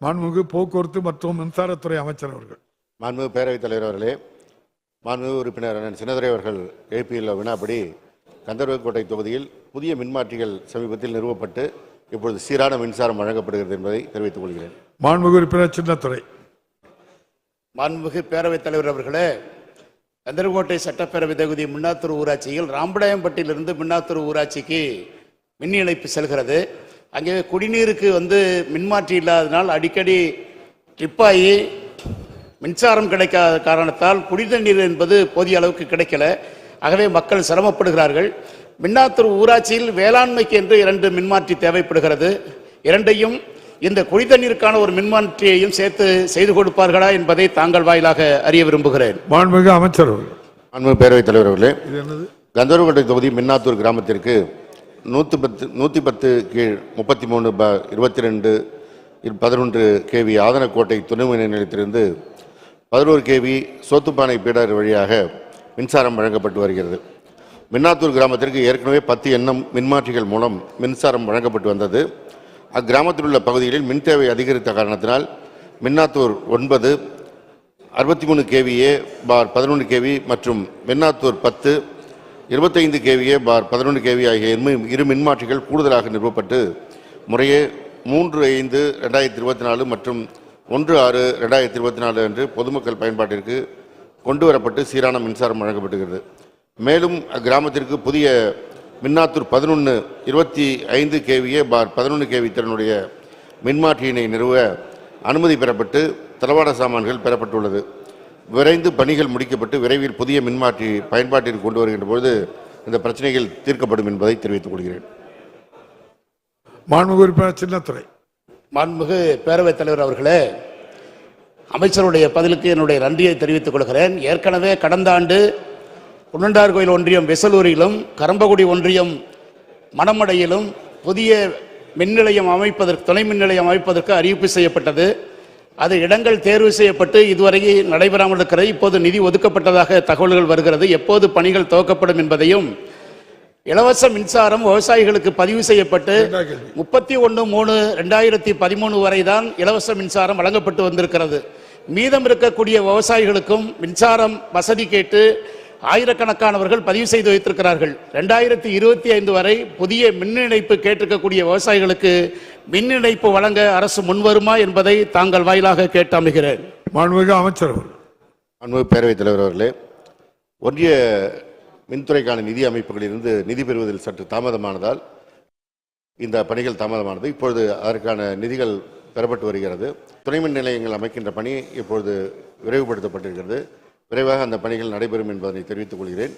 மாண்புமிகு போக்குவரத்து மற்றும் மின்சாரத்துறை அமைச்சர் அவர்கள். மாண்புமிகு பேரவைத் தலைவர் அவர்களே, மாண்புமிகு உறுப்பினர் அண்ணன் சின்னதுரை அவர்கள் எழுப்பியுள்ள வினாப்படி கந்தர்வக்கோட்டை தொகுதியில் புதிய மின்மாற்றிகள் சமீபத்தில் நிறுவப்பட்டு இப்பொழுது சீரான மின்சாரம் வழங்கப்படுகிறது என்பதை தெரிவித்துக் கொள்கிறேன். மாண்புமிகு உறுப்பினர் சின்னத்துரை. மாண்புமிகு பேரவைத் தலைவர் அவர்களே, கந்தர்வக்கோட்டை சட்டப்பேரவை தொகுதி மின்னாத்தூர் ஊராட்சியில் ராம்படாயம்பட்டியிலிருந்து மின்னாத்தூர் ஊராட்சிக்கு மின் இணைப்பு செல்கிறது. அங்கே குடிநீருக்கு மின்மாற்றி இல்லாதனால் அடிக்கடி ட்ரிப்பாகி மின்சாரம் கிடைக்காத காரணத்தால் குடிநீர் என்பது போதிய அளவுக்கு கிடைக்கல. ஆகவே மக்கள் சிரமப்படுகிறார்கள். மின்னாத்தூர் ஊராட்சியில் வேளாண்மைக்கு என்று 2 மின்மாற்றி தேவைப்படுகிறது. இரண்டையும் இந்த குடிநீருக்கான ஒரு மின்மாற்றியையும் சேர்த்து செய்து கொடுப்பார்களா என்பதை தாங்கள் வாயிலாக அறிய விரும்புகிறேன். மாண்புமிகு அமைச்சர் அவர்கள். மாண்புமிகு பேரவைத் தலைவர் அவர்களே, கந்தர்வக்கோட்டை தொகுதி மின்னாத்தூர் கிராமத்திற்கு 110 கீழ் 33/22/11 kV ஆதனக்கோட்டை துணை மின் நிலையத்திலிருந்து 11 kV சோத்துப்பானை பீடர் வழியாக மின்சாரம் வழங்கப்பட்டு வருகிறது. மின்னாத்தூர் கிராமத்திற்கு ஏற்கனவே 10 எண்ணம் மின்மாற்றிகள் மூலம் மின்சாரம் வழங்கப்பட்டு வந்தது. அக்கிராமத்தில் உள்ள பகுதிகளில் மின் தேவை அதிகரித்த காரணத்தினால் மின்னாத்தூர் 9 63 kVA/11 kV மற்றும் மின்னாத்தூர் 10 25 kVA/11 kV ஆகிய இரு மின்மாற்றிகள் கூடுதலாக நிறுவப்பட்டு முறையே 3/5/2024 மற்றும் 1/6/2024 அன்று பொதுமக்கள் பயன்பாட்டிற்கு கொண்டு வரப்பட்டு சீரான மின்சாரம் வழங்கப்படுகிறது. மேலும் அக்கிராமத்திற்கு புதிய மின்னாத்தூர் 11 25 kVA/11 kV திறனுடைய மின்மாற்றியினை நிறுவ அனுமதி பெறப்பட்டு தளவாட சாமான்கள் பெறப்பட்டுள்ளது. விரைந்து பணிகள் முடிக்கப்பட்டு விரைவில் புதிய மின்மாற்றி பயன்பாட்டிற்கு கொண்டு வருகின்ற பொழுது இந்த பிரச்சனைகள் தீர்க்கப்படும் என்பதை தெரிவித்துக் கொள்கிறேன். மாண்புமிகு உறுப்பினர் சின்னத்துரை. மாண்புமிகு பேரவைத் தலைவர் அவர்களே, அமைச்சருடைய பதிலுக்கு என்னுடைய நன்றியை தெரிவித்துக் கொள்கிறேன். ஏற்கனவே கடந்த ஆண்டு குன்னண்டார் கோயில் ஒன்றியம் வெசலூரிலும் கரம்பக்குடி ஒன்றியம் மணமடையிலும் புதிய மின் நிலையம் அமைப்பதற்கு துணை மின் நிலையம் அமைப்பதற்கு அறிவிப்பு செய்யப்பட்டது. அது இடங்கள் தேர்வு செய்யப்பட்டு இதுவரை நடைபெறாமல் இருக்கிறது. இப்போது நிதி ஒதுக்கப்பட்டதாக தகவல்கள் வருகிறது. எப்போது பணிகள் துவக்கப்படும் என்பதையும், இலவச மின்சாரம் விவசாயிகளுக்கு பதிவு செய்யப்பட்டு 31/3/2013 வரை தான் இலவச மின்சாரம் வழங்கப்பட்டு வந்திருக்கிறது. மீதம் இருக்கக்கூடிய விவசாயிகளுக்கும் மின்சாரம் வசதி கேட்டு ஆயிரக்கணக்கானவர்கள் பதிவு செய்து வைத்திருக்கிறார்கள். 2025 வரை புதிய மின் இணைப்பு கேட்டிருக்கக்கூடிய விவசாயிகளுக்கு மின் இணைப்பு வழங்க அரசு முன்வருமா என்பதை தாங்கள் வாயிலாக கேட்டு அமைகிறேன். மாண்புமிகு அமைச்சர் அவர்கள். மாண்புமிகு பேரவைத் தலைவர் அவர்களே, ஒன்றிய மின்துறைக்கான நிதி அமைப்புகளிலிருந்து நிதி பெறுவதில் சற்று தாமதமானதால் இந்த பணிகள் தாமதமானது. இப்பொழுது அதற்கான நிதிகள் பெறப்பட்டு வருகிறது. துணை மின் நிலையங்கள் அமைக்கின்ற பணி இப்பொழுது விரைவுபடுத்தப்பட்டிருக்கிறது. விரைவாக அந்த பணிகள் நடைபெறும் என்பதை தெரிவித்துக் கொள்கிறேன்.